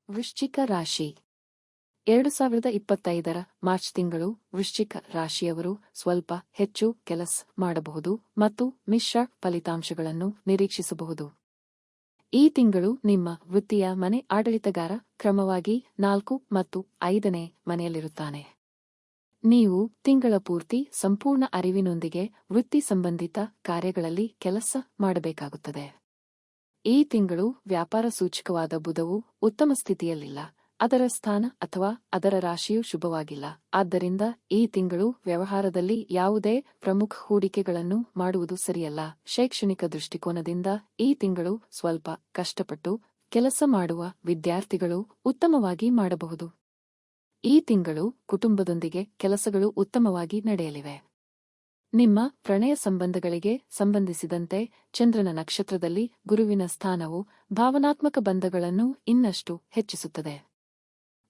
ವೃಶ್ಚಿಕ ರಾಶಿ 2025 ಮಾರ್ಚ್ ತಿಂಗಳು ವೃಶ್ಚಿಕ ರಾಶಿಯವರು ಸ್ವಲ್ಪ ಹೆಚ್ಚು ಕೆಲಸ ಮಾಡಬಹುದು ಮತ್ತು ಮಿಶ್ರ ಫಲಿತಾಂಶಗಳನ್ನು ನಿರೀಕ್ಷಿಸಬಹುದು. ಈ ತಿಂಗಳು ನಿಮ್ಮ ವೃತ್ತಿಯ ಮನೆ ಆಡಳಿತಗಾರ ಕ್ರಮವಾಗಿ 4 ಮತ್ತು 5ನೇ ಮನೆಯಲ್ಲಿರುತ್ತಾನೆ. ನೀವು ತಿಂಗಳ ಪೂರ್ತಿ ಸಂಪೂರ್ಣ ಅರಿವಿನೊಂದಿಗೆ ವೃತ್ತಿ ಸಂಬಂಧಿತ ಕಾರ್ಯಗಳಲ್ಲಿ ಕೆಲಸ ಮಾಡಬೇಕಾಗುತ್ತದೆ. ಈ ತಿಂಗಳು ವ್ಯಾಪಾರ ಸೂಚಕವಾದ ಬುಧವು ಉತ್ತಮ ಸ್ಥಿತಿಯಲ್ಲಿಲ್ಲ. ಅದರ ಸ್ಥಾನ ಅಥವಾ ಅದರ ರಾಶಿಯು ಶುಭವಾಗಿಲ್ಲ. ಆದ್ದರಿಂದ ಈ ತಿಂಗಳು ವ್ಯವಹಾರದಲ್ಲಿ ಯಾವುದೇ ಪ್ರಮುಖ ಹೂಡಿಕೆಗಳನ್ನು ಮಾಡುವುದು ಸರಿಯಲ್ಲ. ಶೈಕ್ಷಣಿಕ ದೃಷ್ಟಿಕೋನದಿಂದ ಈ ತಿಂಗಳು ಸ್ವಲ್ಪ ಕಷ್ಟಪಟ್ಟು ಕೆಲಸ ಮಾಡುವ ವಿದ್ಯಾರ್ಥಿಗಳು ಉತ್ತಮವಾಗಿ ಮಾಡಬಹುದು. ಈ ತಿಂಗಳು ಕುಟುಂಬದೊಂದಿಗೆ ಕೆಲಸಗಳು ಉತ್ತಮವಾಗಿ ನಡೆಯಲಿವೆ. ನಿಮ್ಮ ಪ್ರಣಯ ಸಂಬಂಧಗಳಿಗೆ ಸಂಬಂಧಿಸಿದಂತೆ ಚಂದ್ರನ ನಕ್ಷತ್ರದಲ್ಲಿ ಗುರುವಿನ ಸ್ಥಾನವು ಭಾವನಾತ್ಮಕ ಬಂಧಗಳನ್ನು ಇನ್ನಷ್ಟು ಹೆಚ್ಚಿಸುತ್ತದೆ.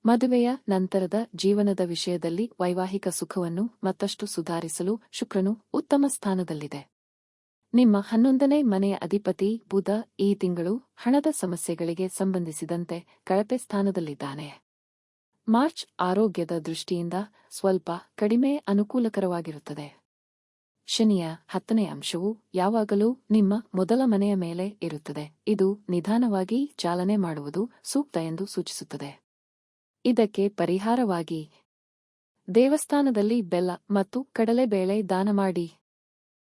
ಮದುವೆಯ ನಂತರದ ಜೀವನದ ವಿಷಯದಲ್ಲಿ ವೈವಾಹಿಕ ಸುಖವನ್ನು ಮತ್ತಷ್ಟು ಸುಧಾರಿಸಲು ಶುಕ್ರನು ಉತ್ತಮ ಸ್ಥಾನದಲ್ಲಿದೆ. ನಿಮ್ಮ 11ನೇ ಮನೆಯ ಅಧಿಪತಿ ಬುಧ ಈ ತಿಂಗಳು ಹಣದ ಸಮಸ್ಯೆಗಳಿಗೆ ಸಂಬಂಧಿಸಿದಂತೆ ಕಳಪೆ ಸ್ಥಾನದಲ್ಲಿದ್ದಾನೆ. ಮಾರ್ಚ್ ಆರೋಗ್ಯದ ದೃಷ್ಟಿಯಿಂದ ಸ್ವಲ್ಪ ಕಡಿಮೆ ಅನುಕೂಲಕರವಾಗಿರುತ್ತದೆ. ಶನಿಯ 10ನೇ ಅಂಶವು ಯಾವಾಗಲೂ ನಿಮ್ಮ ಮೊದಲ ಮನೆಯ ಮೇಲೆ ಇರುತ್ತದೆ. ಇದು ನಿಧಾನವಾಗಿ ಚಾಲನೆ ಮಾಡುವುದು ಸೂಕ್ತ ಎಂದು ಸೂಚಿಸುತ್ತದೆ. ಇದಕ್ಕೆ ಪರಿಹಾರವಾಗಿ ದೇವಸ್ಥಾನದಲ್ಲಿ ಬೆಲ್ಲ ಮತ್ತು ಕಡಲೆಬೇಳೆ ದಾನ ಮಾಡಿ.